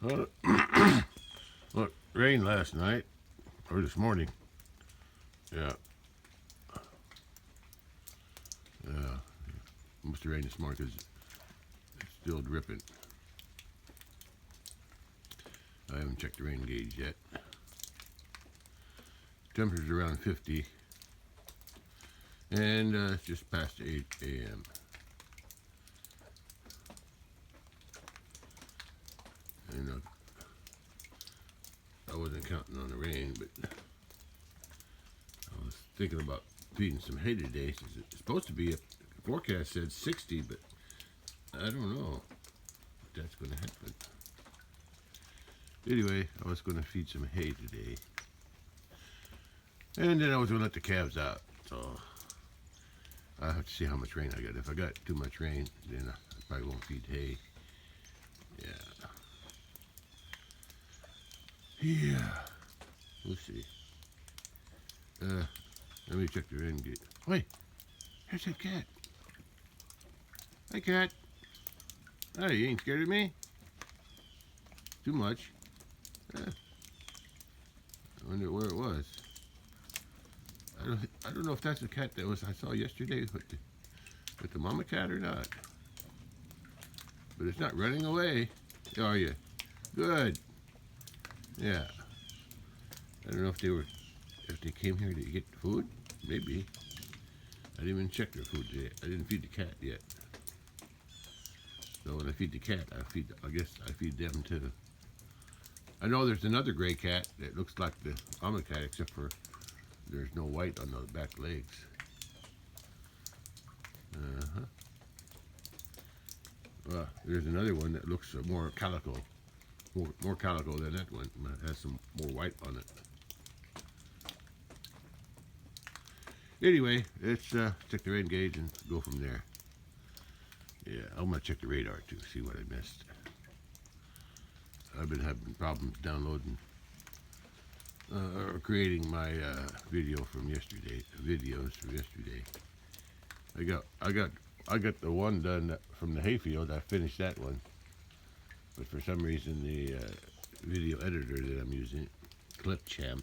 Well, well, it rained last night or this morning. Yeah, yeah. Must have rained this morning because it's still dripping. I haven't checked the rain gauge yet. Temperature's around 50, and it's just past 8 a.m. And I wasn't counting on the rain, but I was thinking about feeding some hay today. It's supposed to be, the forecast said 60, but I don't know if that's going to happen. Anyway, I was going to feed some hay today. And then I was going to let the calves out. So I have to see how much rain I got. If I got too much rain, then I probably won't feed hay. Yeah. Yeah. We'll see. Let me check the rain gauge. Wait, there's that cat. Hi, cat. Hey, you ain't scared of me? Too much. I wonder where it was. I don't know if that's the cat that I saw yesterday with the mama cat or not. But it's not running away, are you? Good. Yeah. I don't know if they came here to get food. Maybe. I didn't even check their food yet. I didn't feed the cat yet. So when I feed the cat, I guess I feed them too. I know there's another gray cat that looks like the mama cat, except for there's no white on the back legs. Well, there's another one that looks more calico, more calico than that one. It has some more white on it. Anyway, let's check the rain gauge and go from there. Yeah, I'm gonna check the radar too, see what I missed. I've been having problems downloading or creating my videos from yesterday. I got the one done from the hayfield. I finished that one, but for some reason the video editor that I'm using, Clipchamp,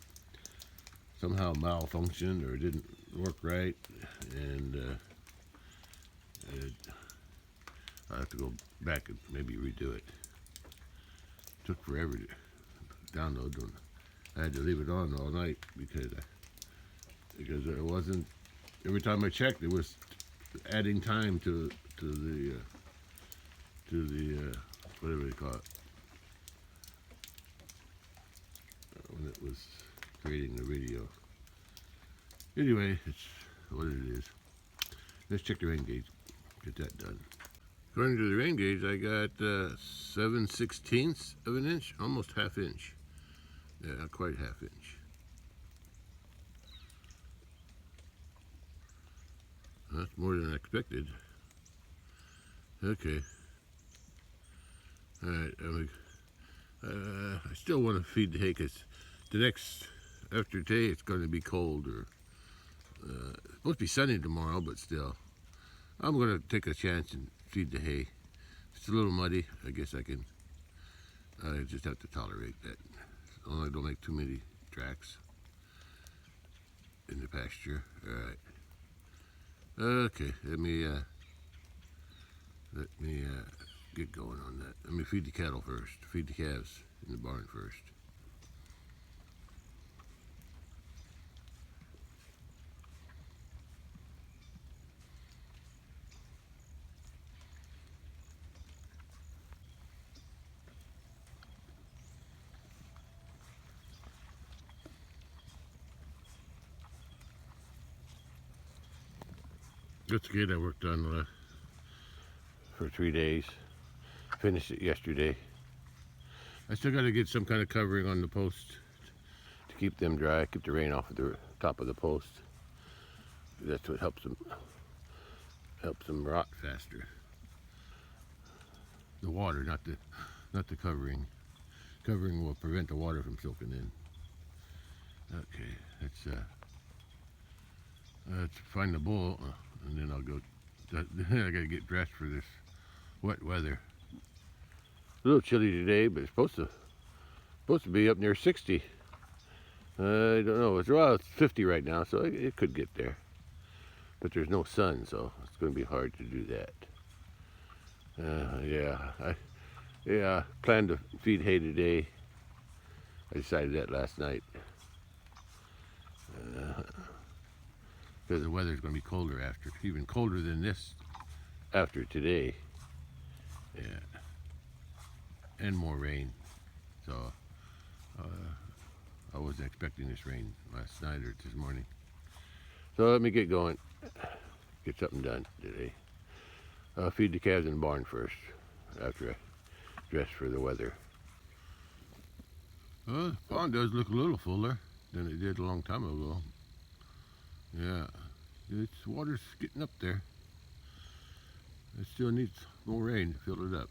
somehow malfunctioned or didn't work right, and I have to go back and maybe redo it. Took forever to download one. I had to leave it on all night because it wasn't. Every time I checked, it was adding time to the whatever they call it when it was creating the video. Anyway, it's what it is. Let's check the rain gauge. Get that done. According to the rain gauge, I got 7/16 of an inch, almost half inch. Yeah, not quite half inch. That's more than I expected. Okay. All right. I still want to feed the hay because after today it's going to be cold, or it's supposed to be sunny tomorrow, but still, I'm going to take a chance and feed the hay. It's a little muddy. I guess I just have to tolerate that. As long as I don't make too many tracks in the pasture. All right. Okay, let me get going on that. Let me feed the cattle first. Feed the calves in the barn first. This gate I worked on for 3 days. Finished it yesterday. I still got to get some kind of covering on the post to keep them dry, keep the rain off of the top of the post. That's what helps them rot faster. The water, not the covering. Covering will prevent the water from soaking in. Okay, let's find the bull, and then I'll go. I got to get dressed for this wet weather. a little chilly today, but it's supposed to be up near 60. I don't know. It's 50 right now, so it could get there. But there's no sun, so it's going to be hard to do that. I planned to feed hay today. I decided that last night. Because the weather's going to be colder after, even colder than this after today. Yeah. And more rain. So I wasn't expecting this rain last night or this morning. So let me get going. Get something done today. I'll feed the calves in the barn first, after I dress for the weather. Well, the pond does look a little fuller than it did a long time ago. Yeah, its water's getting up there. It still needs more rain to fill it up.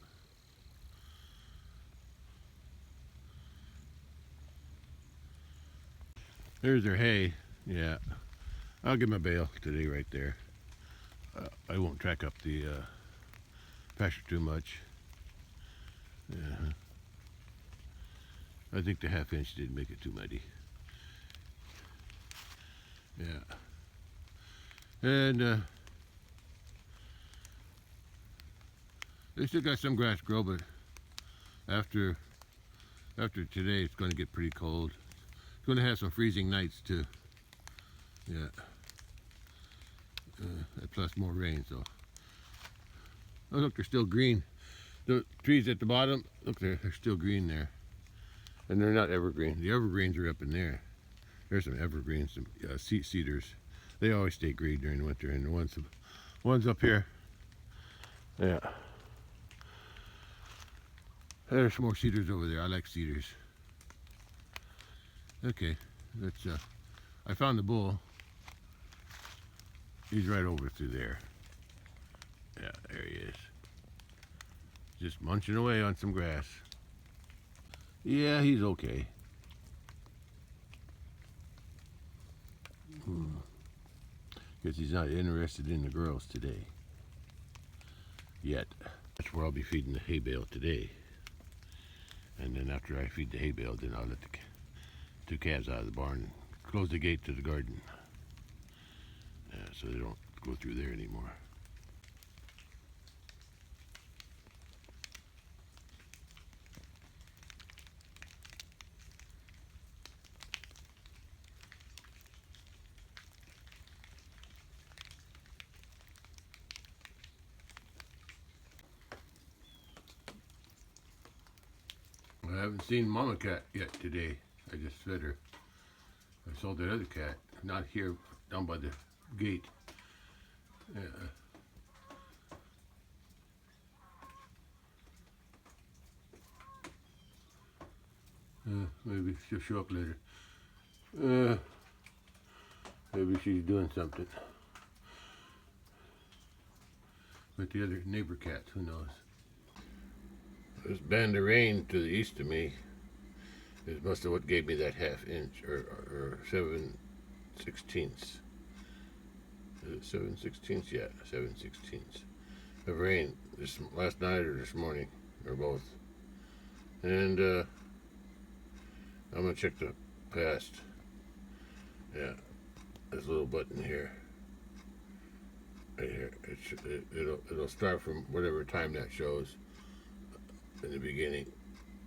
There's their hay. Yeah, I'll get my bale today right there. I won't track up the pasture too much. Yeah, I think the half-inch did make it too muddy. Yeah, and they still got some grass grow, but after today, it's going to get pretty cold. It's going to have some freezing nights too. Yeah. Plus more rain, so. Oh, look, they're still green. The trees at the bottom, look, they're still green there. And they're not evergreen. The evergreens are up in there. There's some evergreens, some cedars. They always stay green during the winter, and the ones up here, yeah. There's some more cedars over there. I like cedars. Okay, let's. I found the bull. He's right over through there. Yeah, there he is. Just munching away on some grass. Yeah, he's okay. Guess he's not interested in the girls today. Yet. That's where I'll be feeding the hay bale today. And then after I feed the hay bale, then I'll let the two calves out of the barn and close the gate to the garden. So they don't go through there anymore. I haven't seen Mama Cat yet today. I just fed her. I saw that other cat, not here, down by the gate. Yeah. Maybe she'll show up later. Maybe she's doing something. With the other neighbor cats, who knows? This band of rain to the east of me is must have what gave me that half-inch, or 7/16. Is it 7/16? Yeah, 7/16 of rain this last night or this morning, or both. And I'm gonna check the past. Yeah, there's a little button here. Right here. It'll start from whatever time that shows. In the beginning,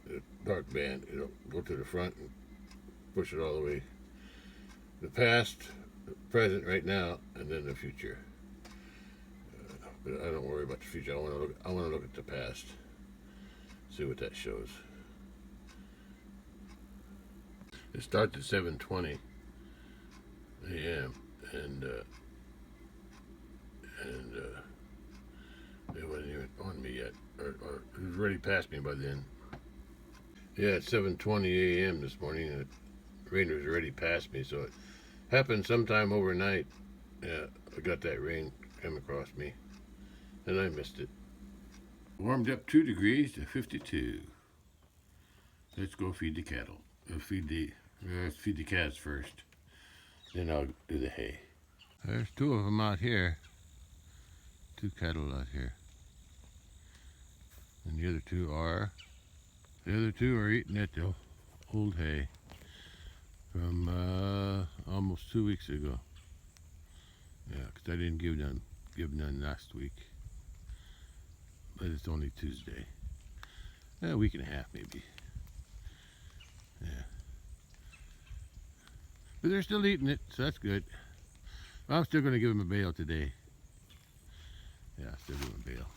the dark band, it'll go to the front and push it all the way. The past, the present right now, and then the future. But I don't worry about the future. I want to look at the past. See what that shows. It starts at 7:20 a.m. and it wasn't even on me yet, or it was already past me by then. Yeah, it's 7:20 a.m. this morning, and the rain was already past me, so it happened sometime overnight. Yeah, I got that rain come across me, and I missed it. Warmed up 2 degrees to 52. Let's go feed the cattle. Let's feed the calves first. Then I'll do the hay. There's 2 of them out here. 2 cattle out here. And the other 2 are The other two are eating at the old hay from almost 2 weeks ago. Yeah, because I didn't give none last week. But it's only Tuesday. A week and a half maybe. Yeah. But they're still eating it, so that's good. I'm still going to give them a bale today. Yeah, still give them a bale.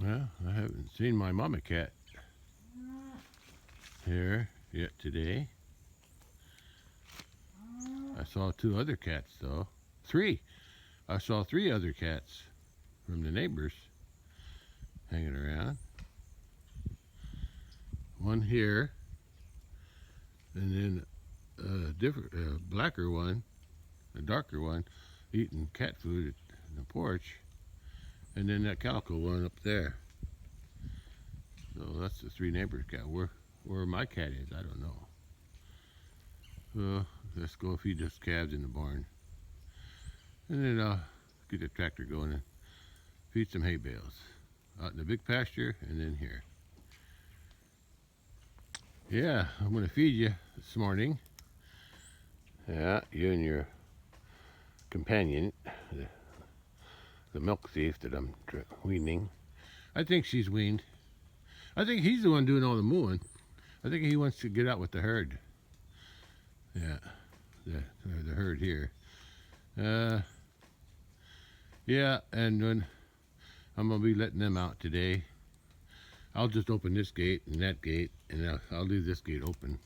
Well, I haven't seen my mama cat here yet today. I saw 2 other cats though. 3. I saw 3 other cats from the neighbors hanging around. One here, and then a different, blacker one, a darker one, eating cat food at the porch, and then that calico one up there. So that's the 3 neighbors' cat. Where my cat is, I don't know. Let's go feed those calves in the barn, and then I'll get the tractor going and feed some hay bales out in the big pasture, and then here. Yeah, I'm going to feed you this morning. Yeah, you and your companion, the milk thief that I'm weaning. I think she's weaned. I think he's the one doing all the mooing. I think he wants to get out with the herd. Yeah, the herd here. Yeah, and when I'm going to be letting them out today, I'll just open this gate and that gate, and I'll leave this gate open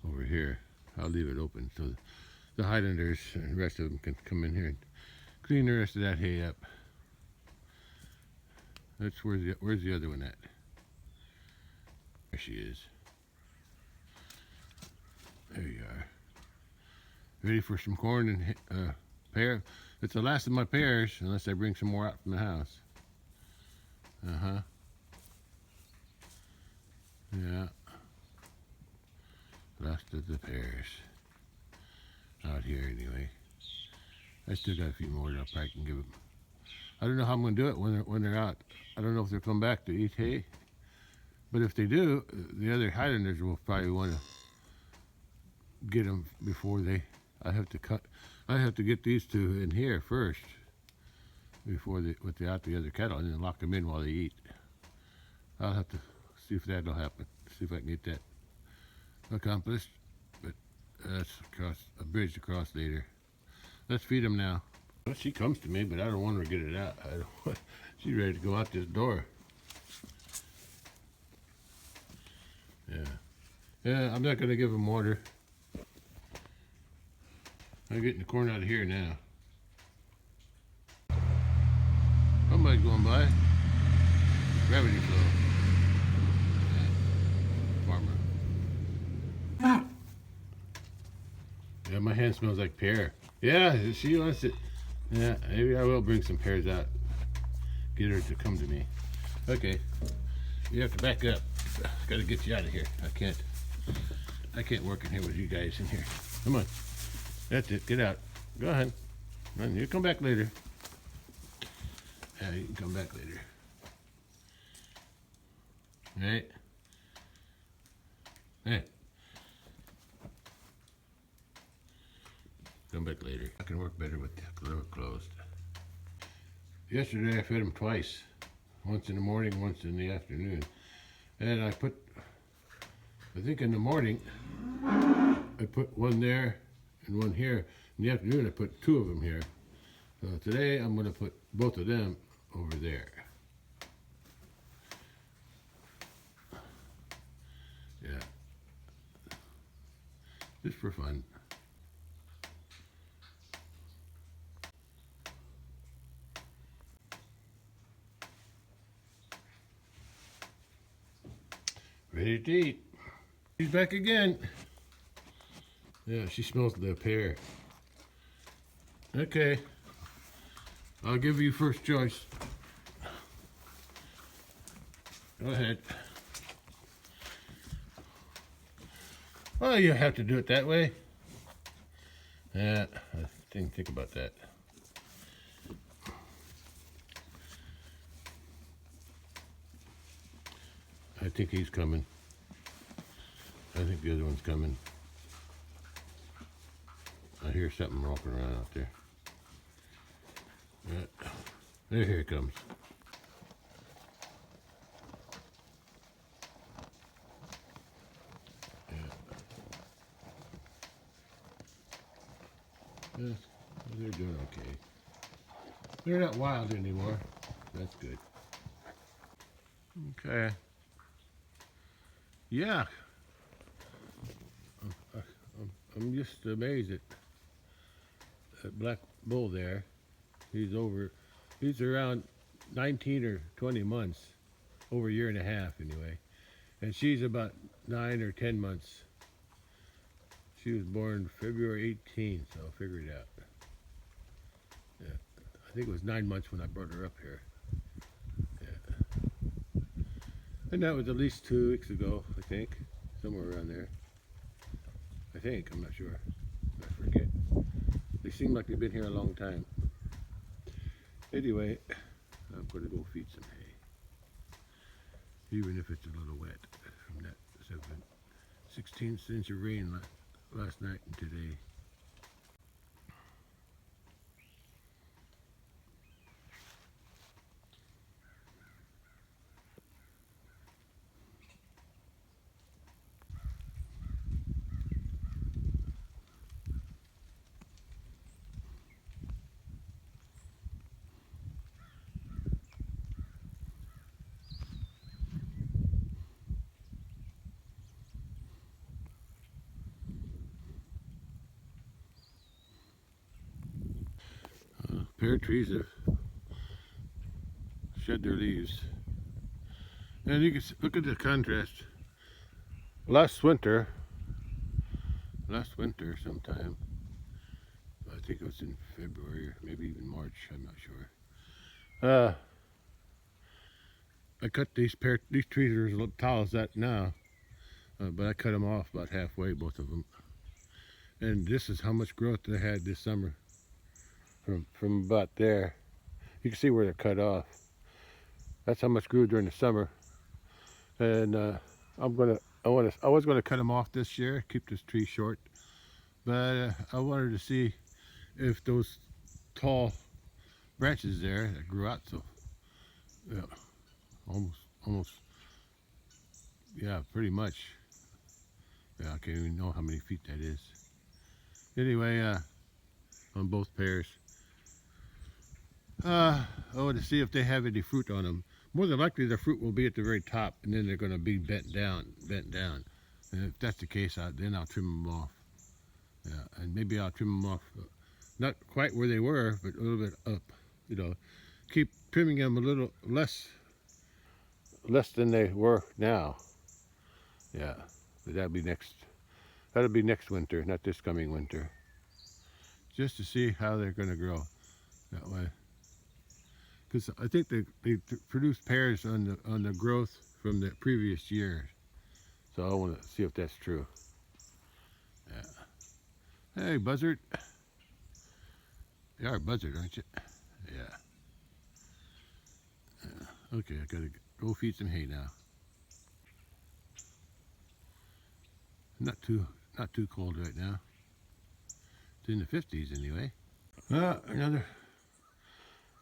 over here. I'll leave it open so the Highlanders and the rest of them can come in here and clean the rest of that hay up. Where's the other one at? There she is. There you are. Ready for some corn and pear? It's the last of my pears, unless I bring some more out from the house. Yeah. Last of the pears. Out here anyway. I still got a few more that I probably can give them. I don't know how I'm going to do it when they're out. I don't know if they'll come back to eat hay. But if they do, the other Highlanders will probably want to get them before they... I have to get these 2 in here first before without the other cattle, and then lock them in while they eat. I'll have to see if that'll happen. See if I can get that accomplished. But that's a bridge to cross later. Let's feed them now. Well, she comes to me, but I don't want her to get it out. She's ready to go out this door. Yeah, I'm not going to give them water. I'm getting the corn out of here now. Somebody's going by. Gravity flow. Farmer. Yeah, my hand smells like pear. Yeah, she wants it. Yeah, maybe I will bring some pears out. Get her to come to me. Okay, you have to back up. Gotta get you out of here. I can't work in here with you guys in here. Come on. That's it. Get out. Go ahead. Run. You come back later. Yeah, you can come back later. Right? Hey. Come back later. I can work better with the door closed. Yesterday I fed them twice. Once in the morning, once in the afternoon. And I think in the morning, I put one there and one here. In the afternoon, I put 2 of them here. So today, I'm going to put both of them over there. Yeah. Just for fun. Ready to eat. She's back again. Yeah, she smells the pear. Okay. I'll give you first choice. Go ahead. Well, you have to do it that way. Yeah, I didn't think about that. I think he's coming. I think the other one's coming. I hear something walking around out there. Yeah. There, here it comes. Yeah. They're doing okay. They're not wild anymore. That's good. Okay. Yeah. I'm just amazed at that black bull there. He's around 19 or 20 months, over a year and a half anyway. And she's about 9 or 10 months. She was born February 18th, so figure it out. Yeah. I think it was 9 months when I brought her up here. Yeah. And that was at least 2 weeks ago, I think. Somewhere around there. I think, I'm not sure. I forget. They seem like they've been here a long time. Anyway, I'm going to go feed some hay. Even if it's a little wet from that 16th inch of rain last night and today. Pear trees have shed their leaves. And you can look at the contrast. Last winter sometime, I think it was in February or maybe even March, I'm not sure. I cut these trees are as tall as that now, but I cut them off about halfway, both of them. And this is how much growth they had this summer. From about there, you can see where they're cut off. That's how much grew during the summer. And I was gonna cut them off this year, keep this tree short, but I wanted to see if those tall branches there that grew out so, yeah, almost, yeah, pretty much. Yeah, I can't even know how many feet that is. Anyway, on both pairs, I want to see if they have any fruit on them. More than likely, the fruit will be at the very top, and then they're going to be bent down. And if that's the case, then I'll trim them off. Yeah, and maybe I'll trim them off, not quite where they were, but a little bit up. You know, keep trimming them a little less than they were now. Yeah, but that'll be next winter, not this coming winter. Just to see how they're going to grow that way. Because I think they produced pears on the growth from the previous year. So I want to see if that's true. Yeah. Hey, buzzard. You are a buzzard, aren't you? Yeah. Okay, I gotta go feed some hay now. Not too cold right now. It's in the 50s anyway. Another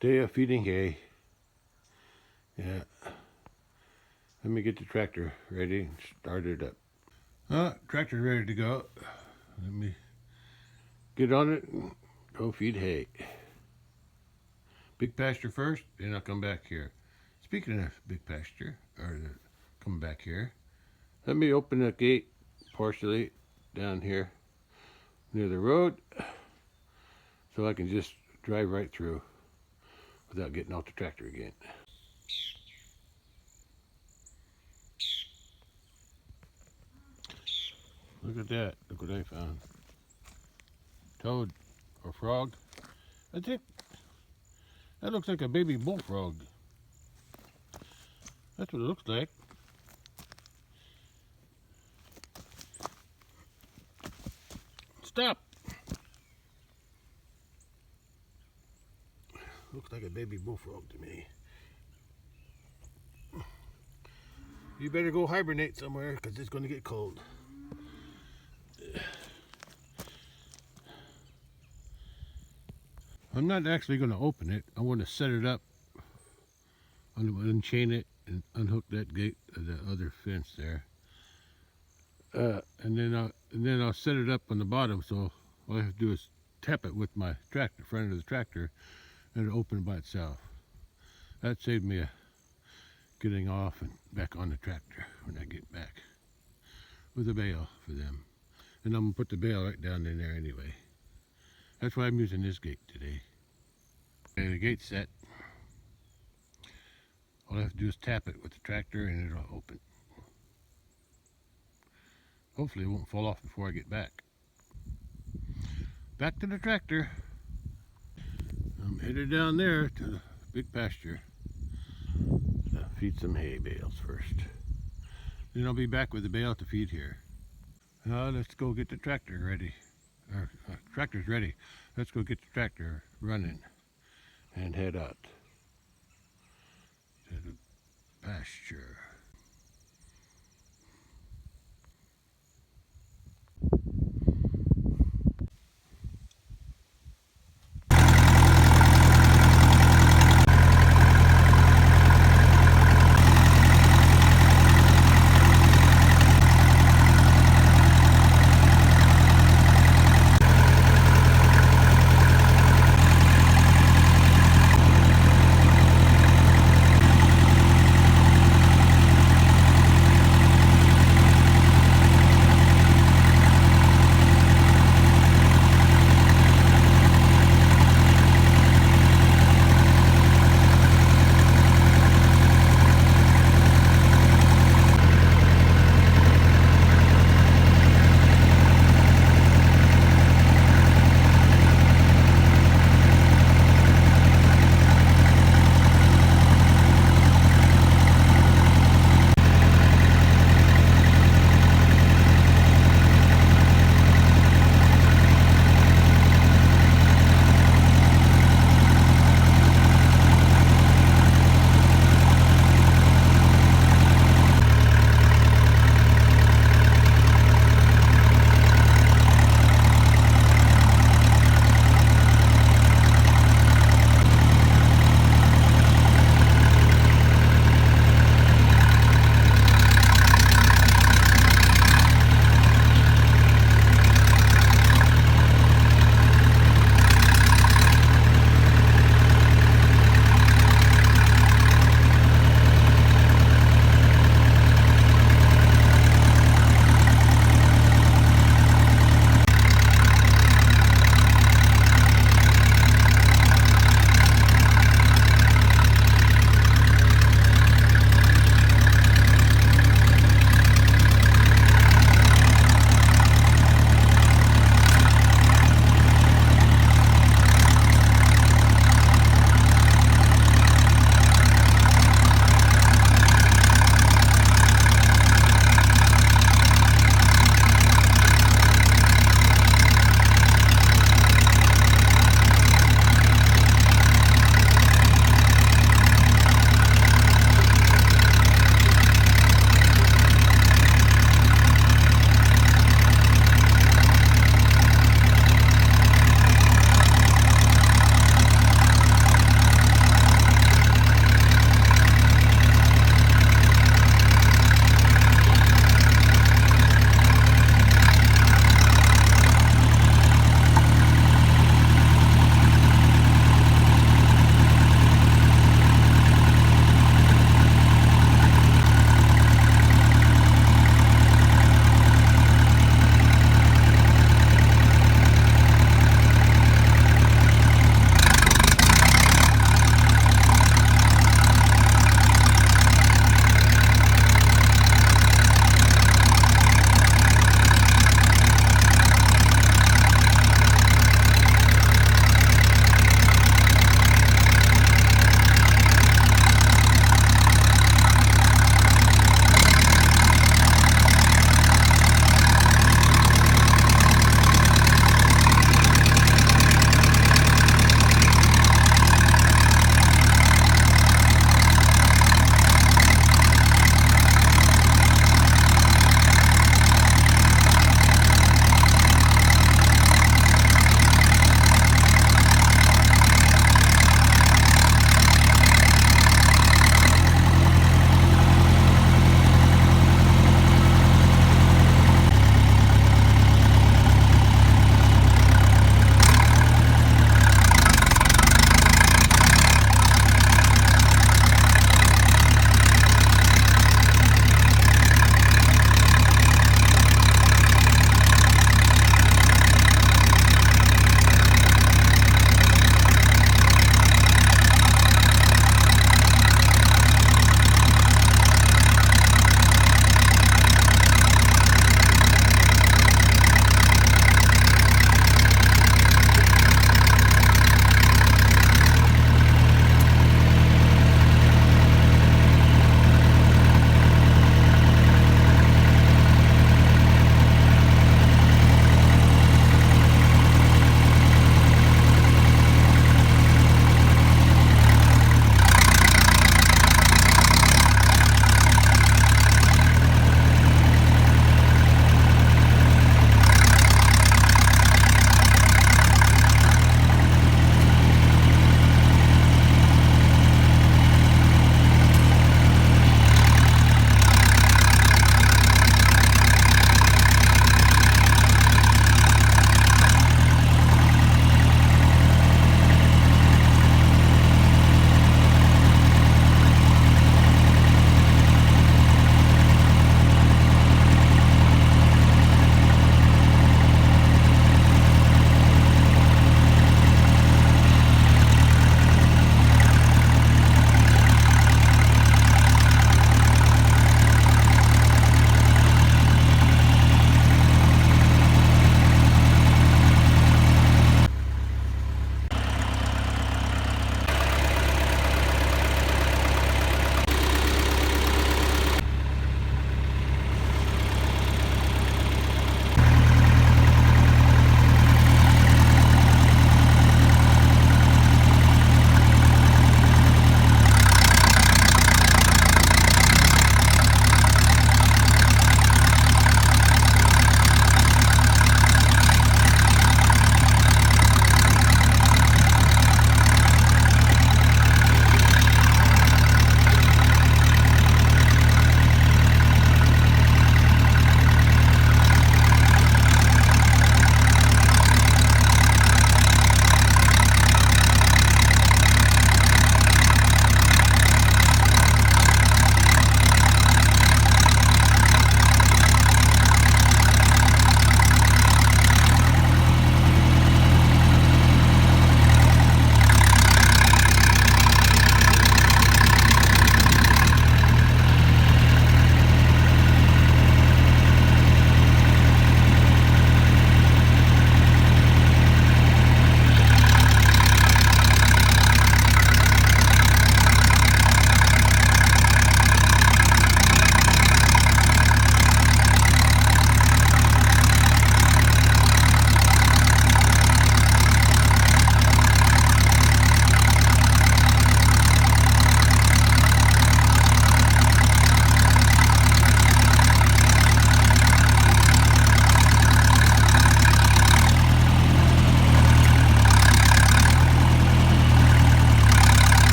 day of feeding hay. Yeah. Let me get the tractor ready and start it up. Tractor's ready to go. Let me get on it and go feed hay. Big pasture first, then I'll come back here. Speaking of big pasture, come back here, let me open the gate partially down here near the road so I can just drive right through without getting off the tractor again. Look at that. Look what I found. Toad or frog. I think that looks like a baby bullfrog. That's what it looks like. Stop! Looks like a baby bullfrog to me. You better go hibernate somewhere because it's going to get cold. I'm not actually going to open it. I want to set it up, unchain it, and unhook that gate, the other fence there. And then I'll set it up on the bottom. So all I have to do is tap it with my tractor, front of the tractor, and it'll open by itself. That saved me getting off and back on the tractor when I get back with a bale for them. And I'm gonna put the bale right down in there anyway. That's why I'm using this gate today. And the gate's set. All I have to do is tap it with the tractor and it'll open. Hopefully it won't fall off before I get back. Back to the tractor. I'm headed down there to the big pasture. Feed some hay bales first. Then I'll be back with the bale to feed here. Now let's go get the tractor ready. Tractor's ready. Let's go get the tractor running and head out to the pasture.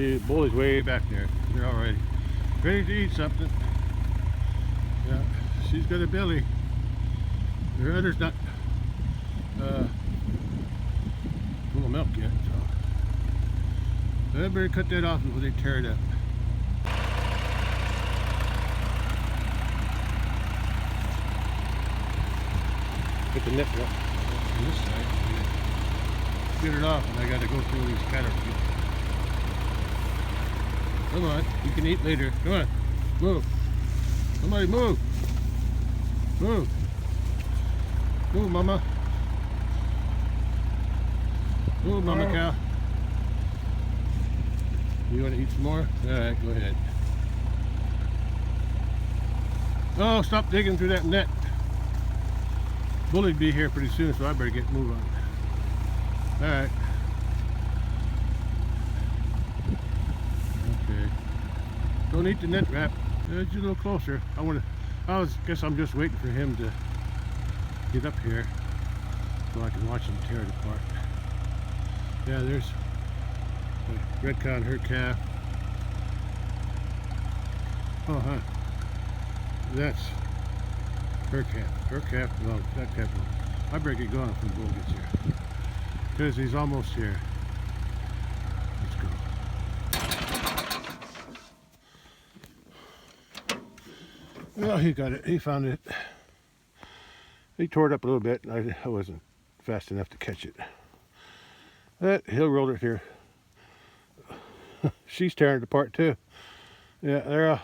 The bull is way back there. They're already ready to eat something. Yeah, she's got a belly. Her udder's not full of milk yet, so I better cut that off before they tear it up. Put the net up on this side. Get it off, and I got to go through these cattle. Come on, you can eat later. Come on, move. Somebody move. Move. Move, mama. Move, mama cow. You want to eat some more? All right, go ahead. Oh, stop digging through that net. Bully'd be here pretty soon, so I better get moving on. All right. Okay. Don't eat the net wrap. Just a little closer. Guess I'm just waiting for him to get up here so I can watch him tear it apart. Yeah, there's a red cow and her calf. Oh, huh. That's her calf. Her calf, no, that calf. I better get going before the bull gets here. Because he's almost here. Let's go. Well, he got it. He found it. He tore it up a little bit, and I wasn't fast enough to catch it. He'll roll it here. She's tearing it apart too. Yeah, they're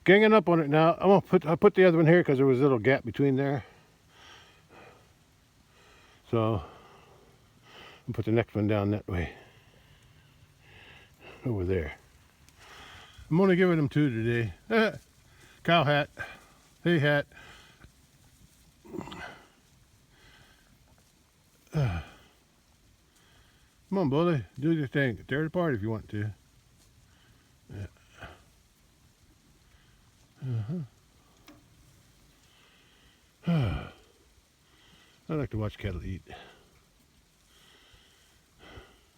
ganging up on it now. I put the other one here because there was a little gap between there. So I'll put the next one down that way. Over there. I'm only giving them 2 today. Cow hat. Hay hat. Come on, bully. Do your thing. Tear it apart if you want to. Yeah. I like to watch cattle eat.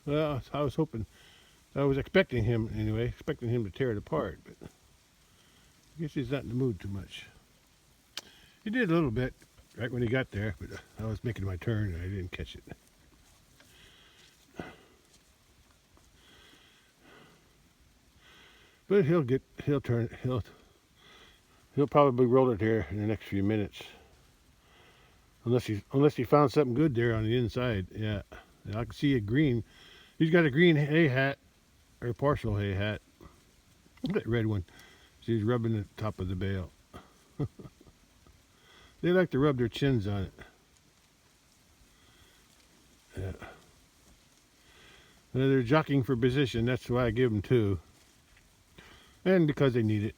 Well, I was expecting him anyway, expecting him to tear it apart, but I guess he's not in the mood too much. He did a little bit right when he got there, but I was making my turn and I didn't catch it. But he'll probably roll it here in the next few minutes. Unless he found something good there on the inside. Yeah, I can see a green. He's got a green hay hat, or partial hay hat. That red one. She's rubbing the top of the bale. They like to rub their chins on it. Yeah. They're jockeying for position. That's why I give them 2. And because they need it.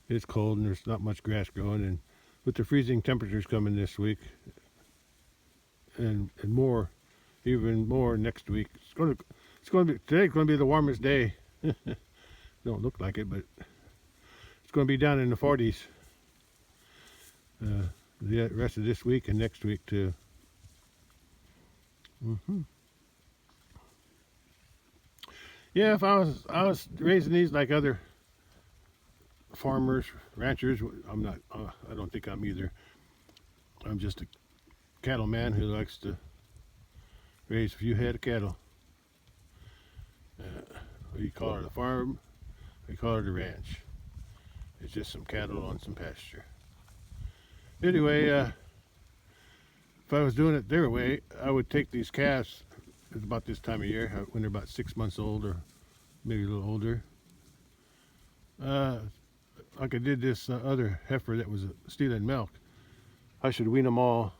It's cold and there's not much grass growing, and with the freezing temperatures coming this week, and more, even more next week. Today's going to be the warmest day. Don't look like it, but it's going to be down in the 40s. The rest of this week and next week too. Yeah, if I was raising these like other farmers, ranchers, I'm not. I don't think I'm either. I'm just a cattleman who likes to raise a few head of cattle. We call it a farm. We call it a ranch. It's just some cattle on some pasture. Anyway, if I was doing it their way, I would take these calves at about this time of year, when they're about 6 months old or maybe a little older. Like I did this other heifer that was stealing milk. I should wean them all,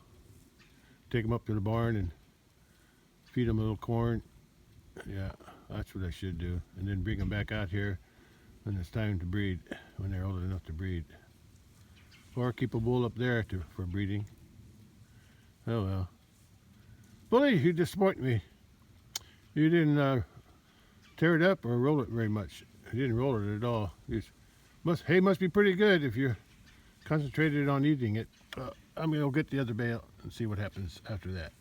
take them up to the barn and feed them a little corn. Yeah, that's what I should do. And then bring them back out here when it's time to breed, when they're old enough to breed. Or keep a bull up there for breeding. Oh well. Bully, you disappoint me. You didn't tear it up or roll it very much. You didn't roll it at all. Hay must be pretty good if you're concentrated on eating it. I'm going to go get the other bale and see what happens after that.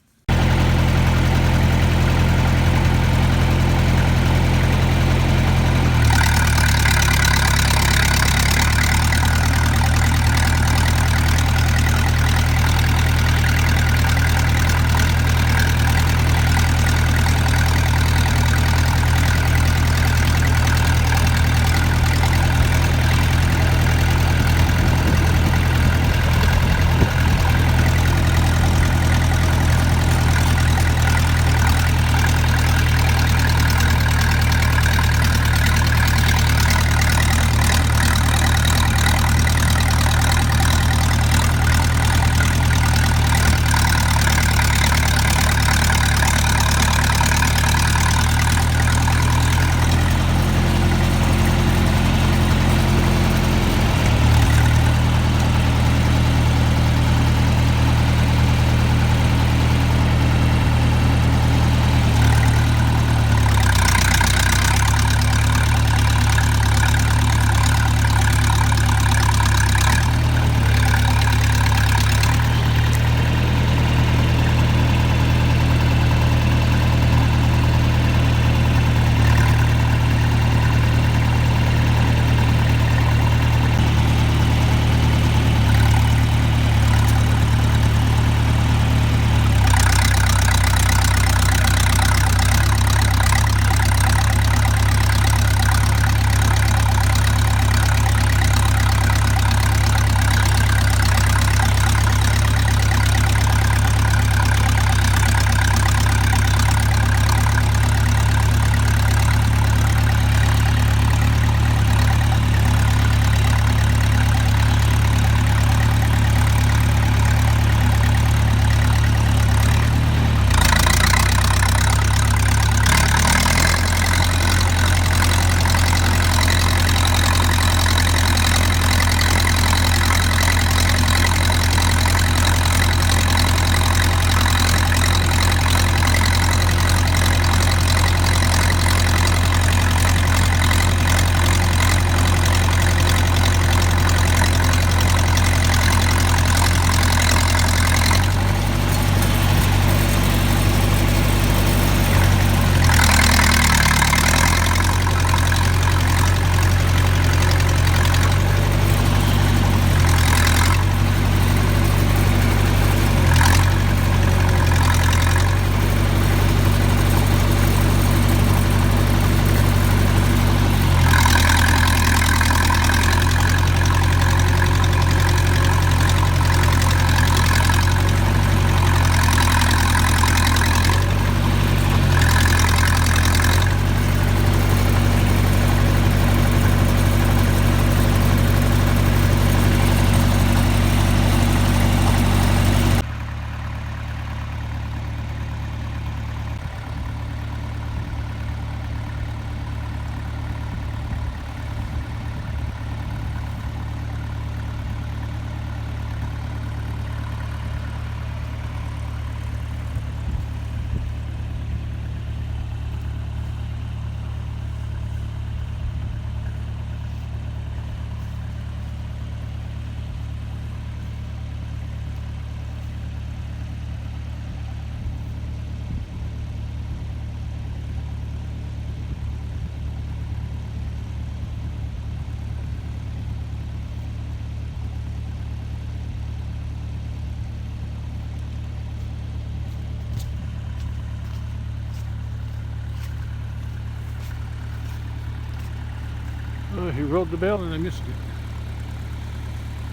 He rolled the bale and I missed it.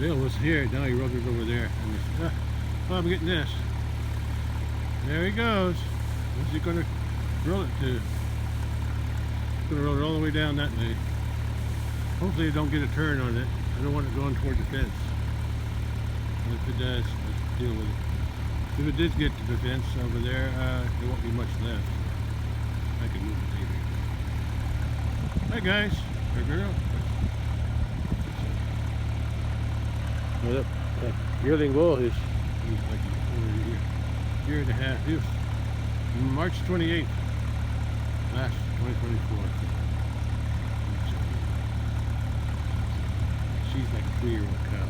Bale was here, now he rolled it over there. I missed it. Oh, I'm getting this. There he goes. Where's he gonna roll it to? He's gonna roll it all the way down that way. Hopefully it don't get a turn on it. I don't want it going toward the fence. And if it does, let's deal with it. If it did get to the fence over there, there won't be much left. I can move it later. Hi guys, or girl. Well, that yearling bull is like a year and a half. He was March 28th, last 2024. She's like a 3-year-old cow.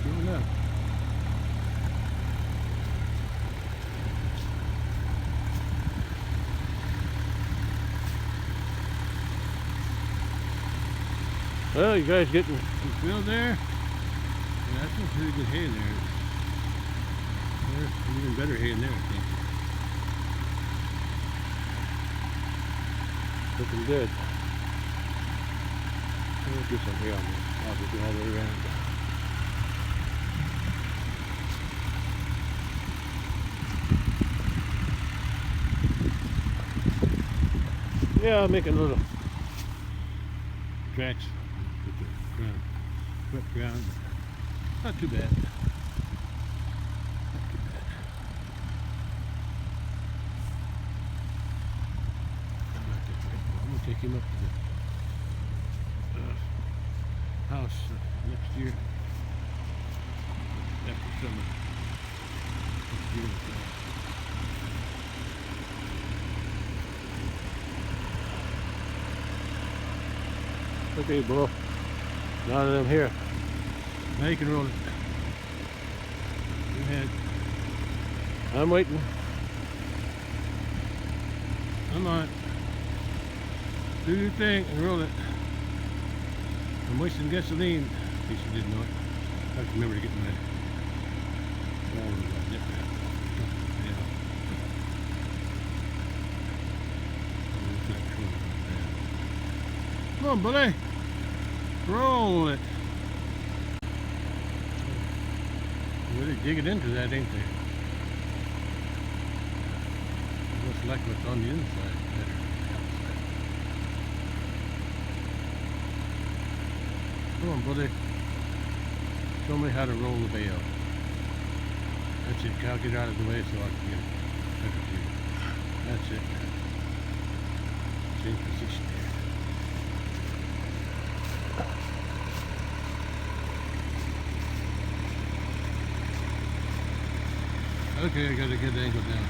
Doing that. Well, you guys getting some field there? Yeah, that's some pretty good hay there. There's even better hay in there, I think. Looking good. We'll get some hay on there. I'll just do all the way around. Yeah, I'm making little tracks. Put the ground, wet ground. Not too bad. Not too bad. I'm gonna take him up to the house next year. After summer. Next year. Okay, bro. Now that I'm here, now you can roll it. Go ahead. I'm waiting. Come on. Do your thing and roll it. I'm wasting gasoline. In case you didn't know it. I have to remember to get my nip wrap. Yeah. Come on, buddy. Roll it. Really digging into that, ain't they? Looks like what's on the inside better than the outside. Come on, buddy. Show me how to roll the bale. That's it, cow. Get out of the way so I can get it. That's it. It's in position there. Okay, I got a good angle down.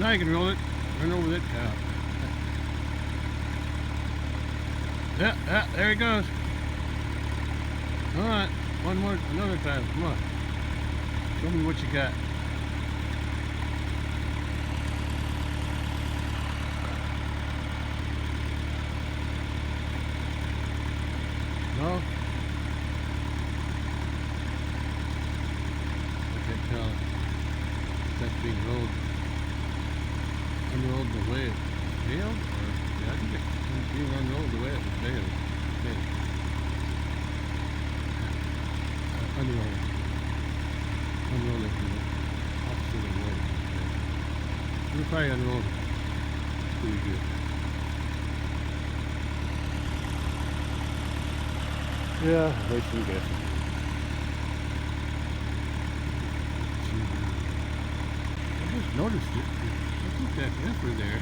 Now you can roll it. Run over that cow. Yeah, there he goes. All right, one more, another time. Come on. Show me what you got. No? I can't tell. That's being rolled, unrolled the way it bailed, or yeah, I think it's being unrolled the way it was bailed. Unroll it the opposite of the way it was bailed. We'll probably unroll it pretty good. Yeah, wasting gas. Noticed it. I think that heifer there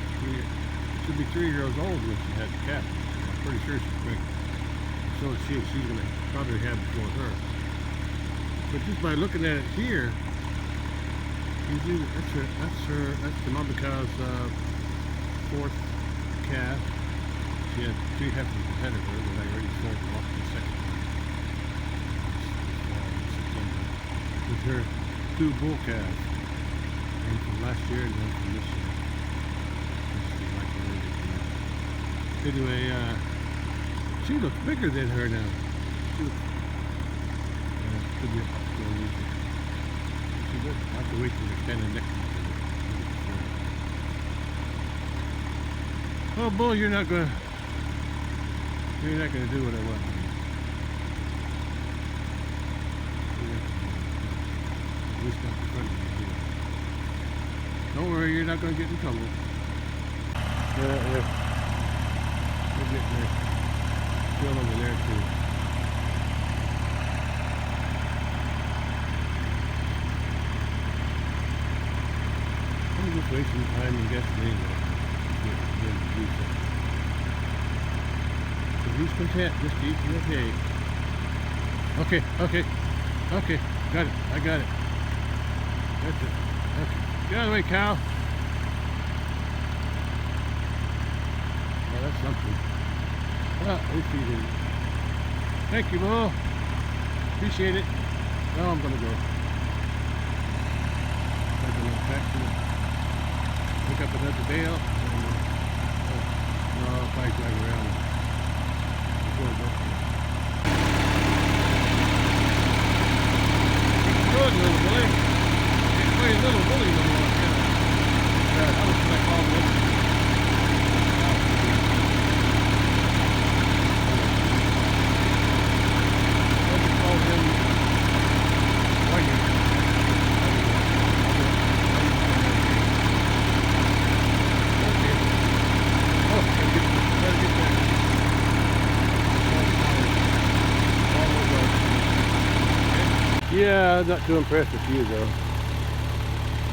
should be 3 years old when she has a calf. I'm pretty sure she's pregnant. So is she. She's going to probably have before her. But just by looking at it here, that's the mother cow's 4th calf. She had 3 heifers ahead of her that I already sold off the second one. September. With her 2 bull calves. One from last year and one from this year. Anyway, She looks bigger than her now. She looks, could be she does. I have to wait till they're standing next to each other. Oh, Bull, you're not gonna do what I want. At least not in front of you. Don't worry, you're not gonna get in trouble. Yeah. We're getting there. Still over there too. I'm just wasting time and gasoline to do something. So he's content just to eat the hay. Okay. Got it. I got it. That's it. Okay. Get out of the way, cow. Well, that's something. At least he did. Thank you, Mo. Appreciate it. Now I'm gonna go. Pick up another bale. And, I'll probably drive around. Good little bully. Can't play a little bully no more. Yeah, that was what I call this. Yeah, I'm not too impressed with you though.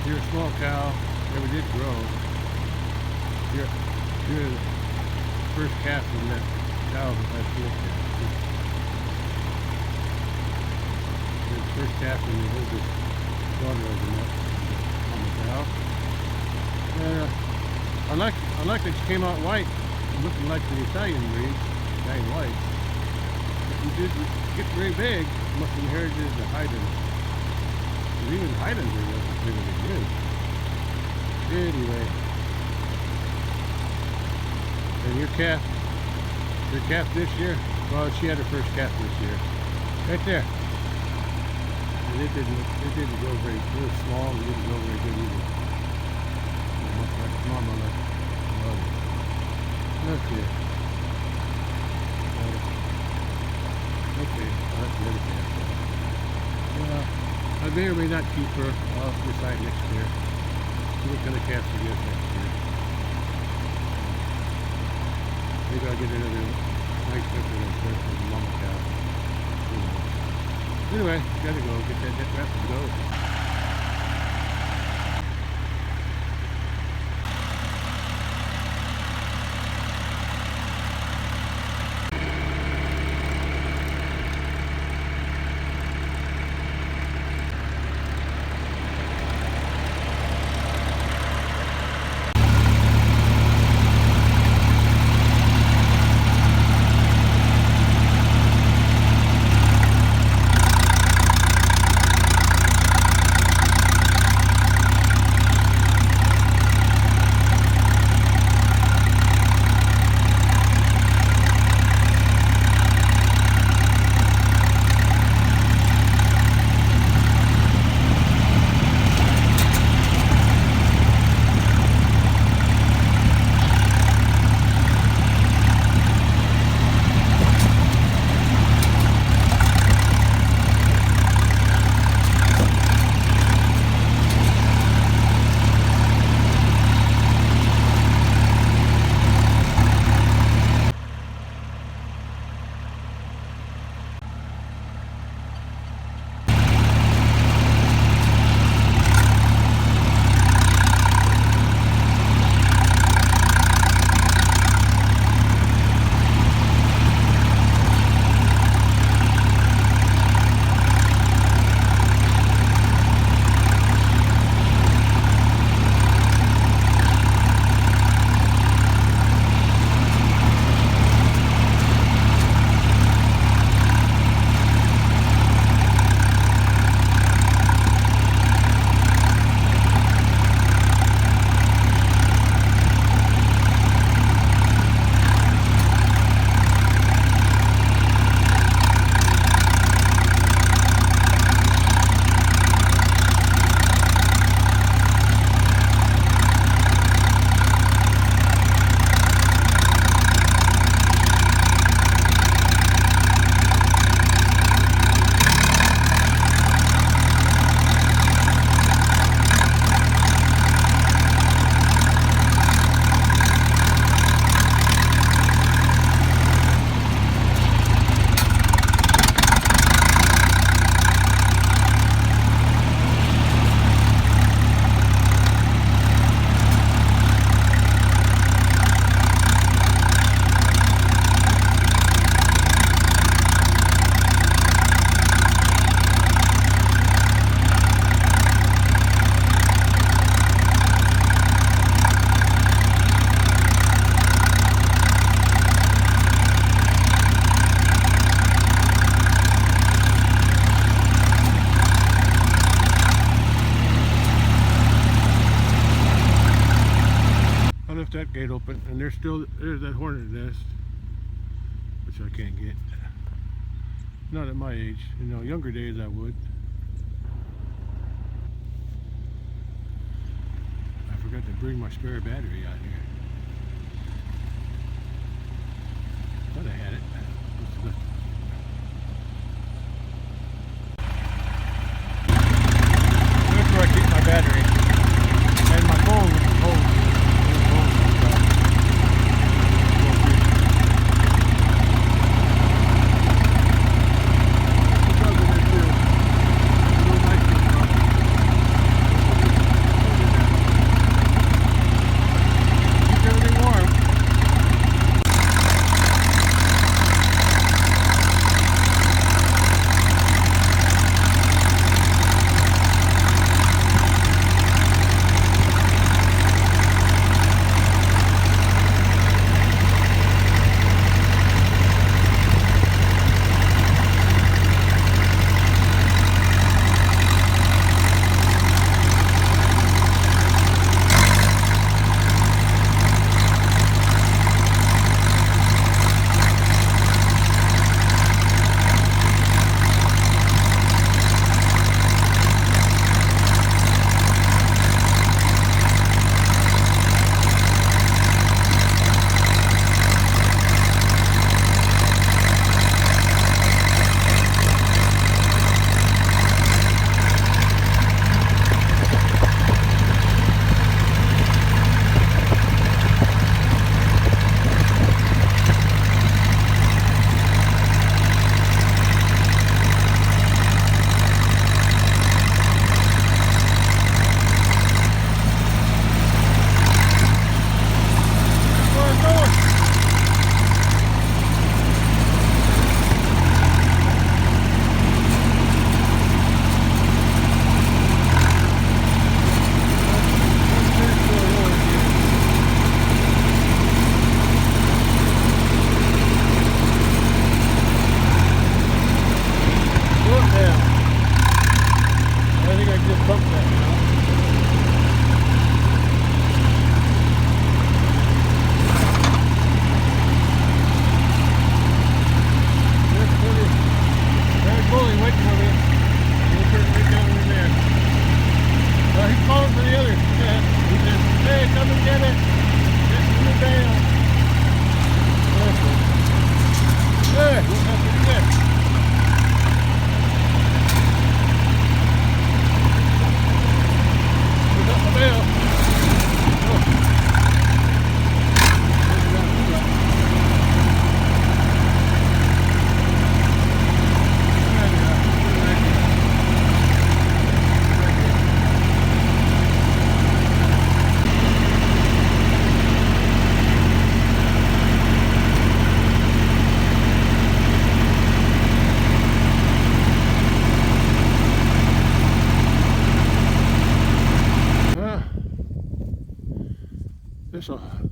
You're a small cow, never did grow. You're the first calf in that cow that has four calves. You're the first calf in the oldest daughter of the mama cow. I like that she came out white, looking like the Italian breed, Italian white. But you did get very big. Must have inherited the Highlands. Because even the Highlands are bigger than you. Anyway. And your calf this year, well, she had her first calf this year. Right there. And it didn't grow very, it was small and it didn't grow very good either. Mama loved it. Okay. Okay, well, that's the other calf. I may or may not keep her. I'll decide next year. See what kind of calves she gets next year. Maybe I'll get another nice picture of the mama cow. Anyway, gotta go. Get that wrap and go. open, and there's that hornet nest, which I can't get. Not at my age. You know, younger days I would. I forgot to bring my spare battery out here. Thought I had it. That's where I keep my battery. And my phone with the phone.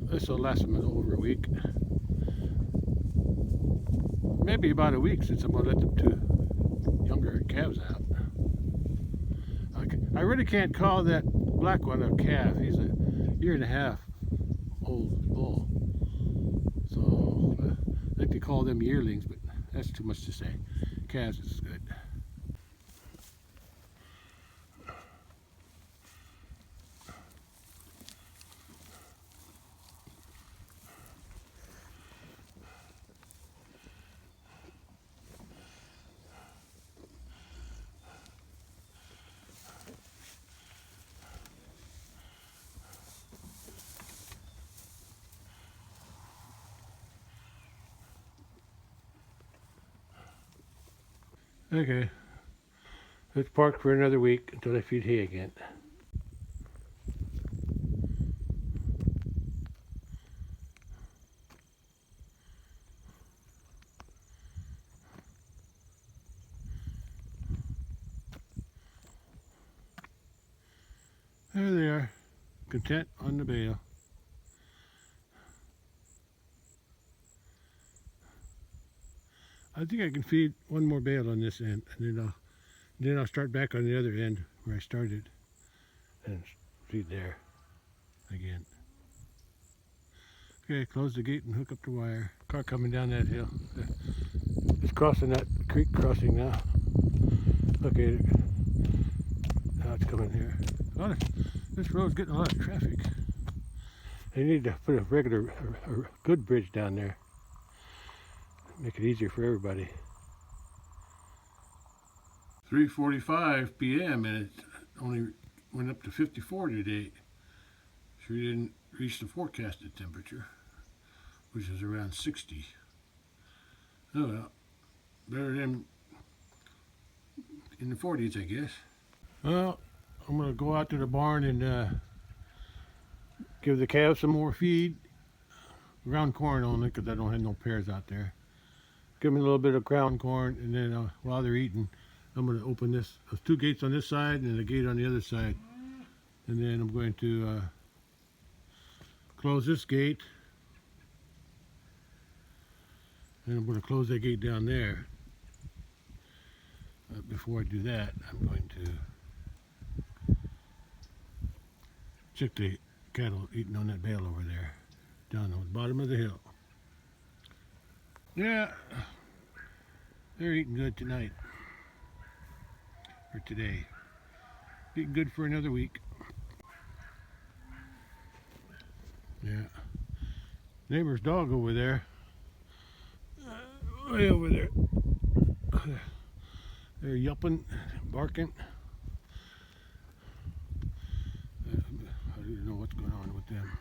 This will last them over a week. Maybe about a week, since I'm going to let them two younger calves out. I really can't call that black one a calf. He's a 1.5-year old bull. So I like to call them yearlings, but that's too much to say. Calves is good. Okay, let's park for another week until I feed hay again. There they are, content on the bale. I think I can feed one more bale on this end, and then I'll start back on the other end where I started and feed there again. Okay, close the gate and hook up the wire. Car coming down that hill. It's crossing that creek crossing now. Okay, now it's coming here. This road's getting a lot of traffic. They need to put a good bridge down there. Make it easier for everybody. 3:45 p.m. and it only went up to 54 today. Sure didn't reach the forecasted temperature, which is around 60. Oh well, better than in the 40s, I guess. Well, I'm gonna go out to the barn and give the calves some more feed. Ground corn only, because I don't have no pears out there. Give them a little bit of ground corn, and then while they're eating, I'm going to open this. There's 2 gates on this side and a gate on the other side. And then I'm going to close this gate. And I'm going to close that gate down there. Before I do that, I'm going to check the cattle eating on that bale over there, down on the bottom of the hill. Yeah, they're eating good tonight. Or today. Eating good for another week. Yeah. Neighbor's dog over there. Way over there. They're yelping, barking. I don't know what's going on with them.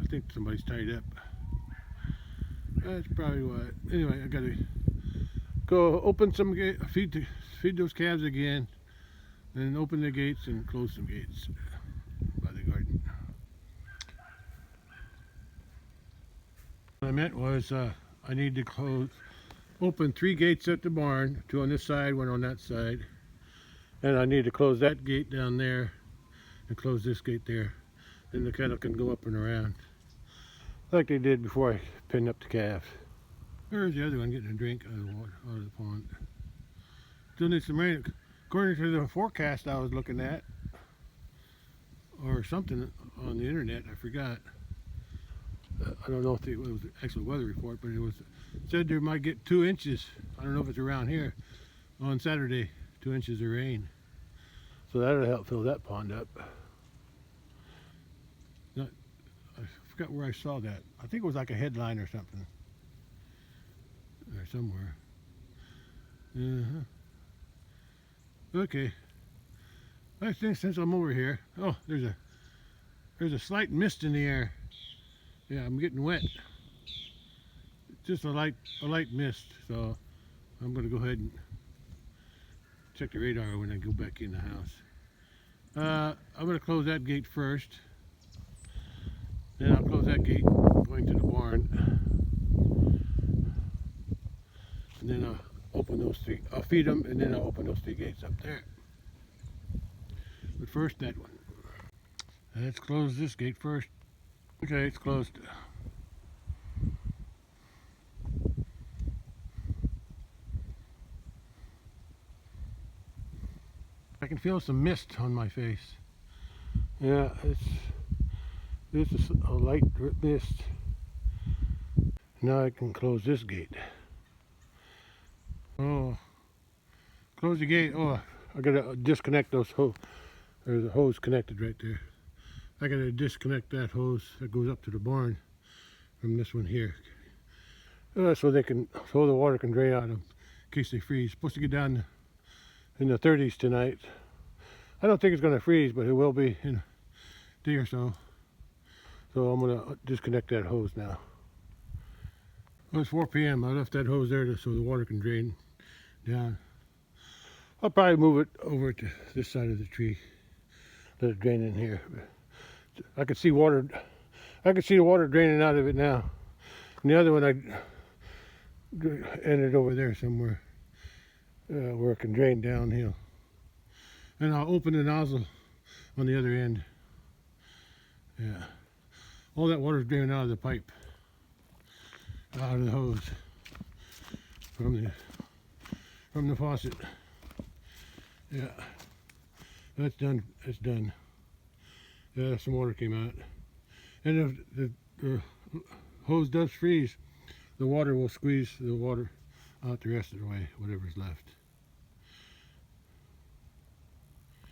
I think somebody's tied up. That's probably what. Anyway, I gotta go open some gate, feed those calves again, and open the gates and close some gates by the garden. What I meant was I need to open 3 gates at the barn, 2 on this side, 1 on that side, and I need to close that gate down there and close this gate there. Then the cattle can go up and around like they did before I pinned up the calves. There's the other one getting a drink out of the water, out of the pond. Still need some rain. According to the forecast I was looking at, or something on the internet, I forgot. I don't know if it was the actual weather report, but it said there might get 2 inches. I don't know if it's around here on Saturday. 2 inches of rain. So that'll help fill that pond up. I forgot where I saw that. I think it was like a headline or something. Or somewhere. Okay. I think since I'm over here, oh, there's a slight mist in the air. Yeah, I'm getting wet. Just a light mist. So I'm going to go ahead and check the radar when I go back in the house. I'm going to close that gate first. Then I'll close that gate going to the barn. And then I'll open those 3. I'll feed them and then I'll open those 3 gates up there. But first that one. Let's close this gate first. Okay, it's closed. I can feel some mist on my face. Yeah, this is a light mist. Now I can close this gate. Oh, close the gate. Oh, I gotta disconnect those hose. There's a hose connected right there. I gotta disconnect that hose that goes up to the barn from this one here, so the water can drain out of them in case they freeze. It's supposed to get down in the 30s tonight. I don't think it's gonna freeze, but it will be in a day or so. So I'm gonna disconnect that hose now. Well, it's 4 p.m. I left that hose there so the water can drain down. I'll probably move it over to this side of the tree, let it drain in here. I can see water. I can see the water draining out of it now. And the other one I ended over there somewhere where it can drain downhill. And I'll open the nozzle on the other end. Yeah, all that water's draining out of the pipe, out of the hose from the faucet. Yeah, that's done. It's done. Yeah, some water came out. And if the hose does freeze, the water will squeeze the water out the rest of the way, whatever's left.